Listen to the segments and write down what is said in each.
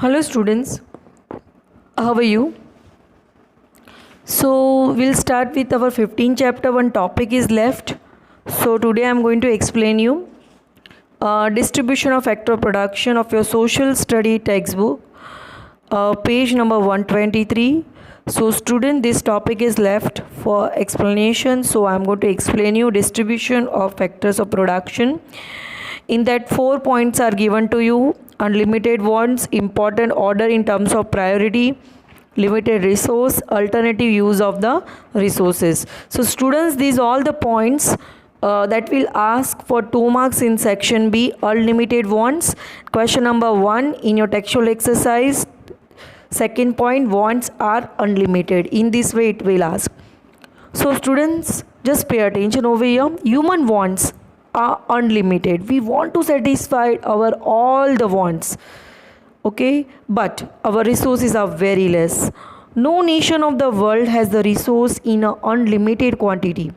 Hello students, how are you? So we'll start with our 15th chapter. One topic is left. So today I'm going to explain you distribution of factor of production of your social study textbook, page number 123. So student, this topic is left for explanation. So I'm going to explain you distribution of factors of production. In that 4 points are given to you: unlimited wants, important order in terms of priority, limited resource, alternative use of the resources. So students, these all the points that will ask for 2 marks in section B, unlimited wants. Question number 1 in your textual exercise, second point, wants are unlimited. In this way it will ask. So students, just pay attention over here. Human wants are unlimited. We want to satisfy our all the wants, okay, but our resources are very less. No nation of the world has the resource in an unlimited quantity.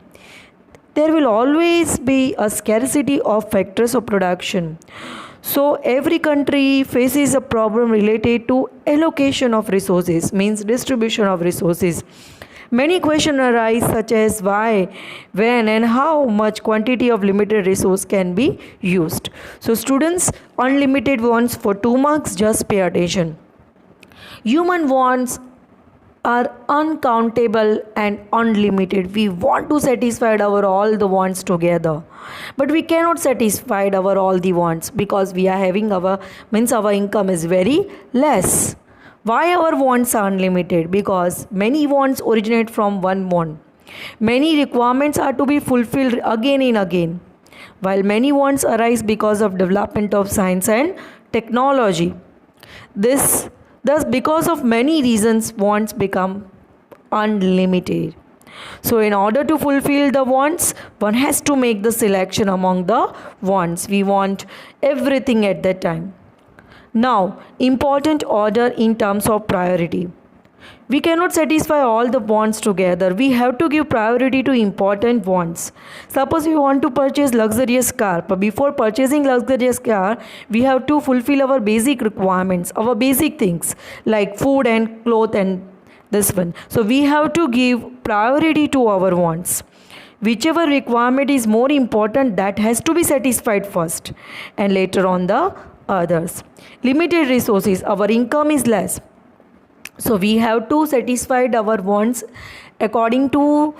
There will always be a scarcity of factors of production. So every country faces a problem related to allocation of resources, means distribution of resources. Many questions arise such as why, when and how much quantity of limited resource can be used. So students, unlimited wants for 2 marks, just pay attention. Human wants are uncountable and unlimited. We want to satisfy our all the wants together, but we cannot satisfy our all the wants because we are having our income is very less. Why our wants are unlimited? Because many wants originate from one want. Many requirements are to be fulfilled again and again, while many wants arise because of development of science and technology. Thus, because of many reasons, wants become unlimited. So in order to fulfill the wants, one has to make the selection among the wants. We want everything at that time. Now, important order in terms of priority. We cannot satisfy all the wants together. We have to give priority to important wants. Suppose we want to purchase luxurious car, but before purchasing luxurious car, we have to fulfill our basic requirements, our basic things like food and clothes and this one. So we have to give priority to our wants. Whichever requirement is more important, that has to be satisfied first, and later on the others. Limited resources, our income is less, so we have to satisfy our wants according to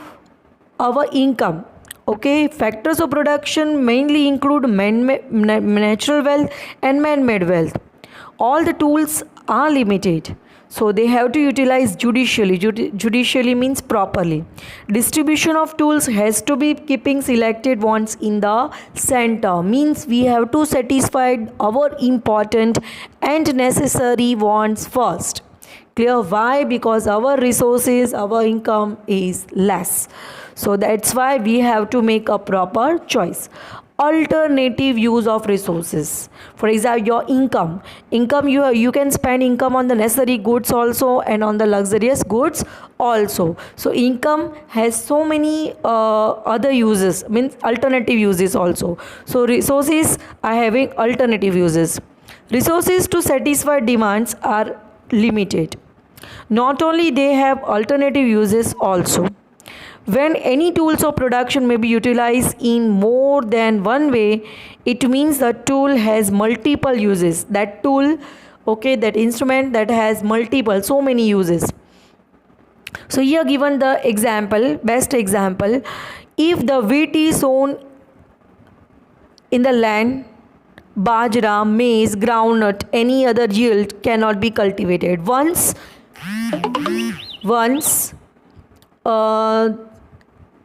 our income. Okay, factors of production mainly include natural wealth and man-made wealth. All the tools are limited, so they have to utilize judicially. Judicially means properly. Distribution of tools has to be keeping selected wants in the center, means we have to satisfy our important and necessary wants first. Clear? Why? Because our resources, our income is less, so that's why we have to make a proper choice. Alternative use of resources, for example, your income you can spend income on the necessary goods also and on the luxurious goods also. So income has so many other uses, means alternative uses also. So resources are having alternative uses. Resources to satisfy demands are limited. Not only they have alternative uses also. When any tools of production may be utilized in more than one way, it means the tool has multiple uses. That tool, okay, that instrument that has multiple, so many uses. So here given the example, best example, if the wheat is sown in the land, bajra, maize, groundnut, any other yield cannot be cultivated. Once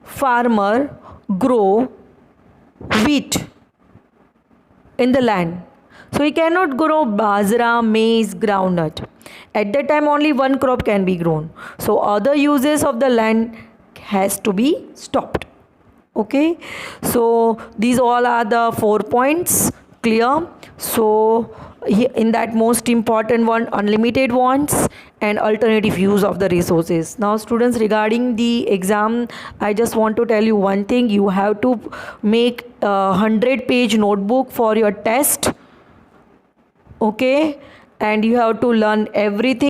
farmer grow wheat in the land, so he cannot grow bajra, maize, groundnut. At that time only one crop can be grown, so other uses of the land has to be stopped. Okay, so these all are the 4 points. Clear? So in that most important one, unlimited wants and alternative use of the resources. Now students, regarding the exam, I just want to tell you one thing. You have to make a 100-page notebook for your test, okay, and you have to learn everything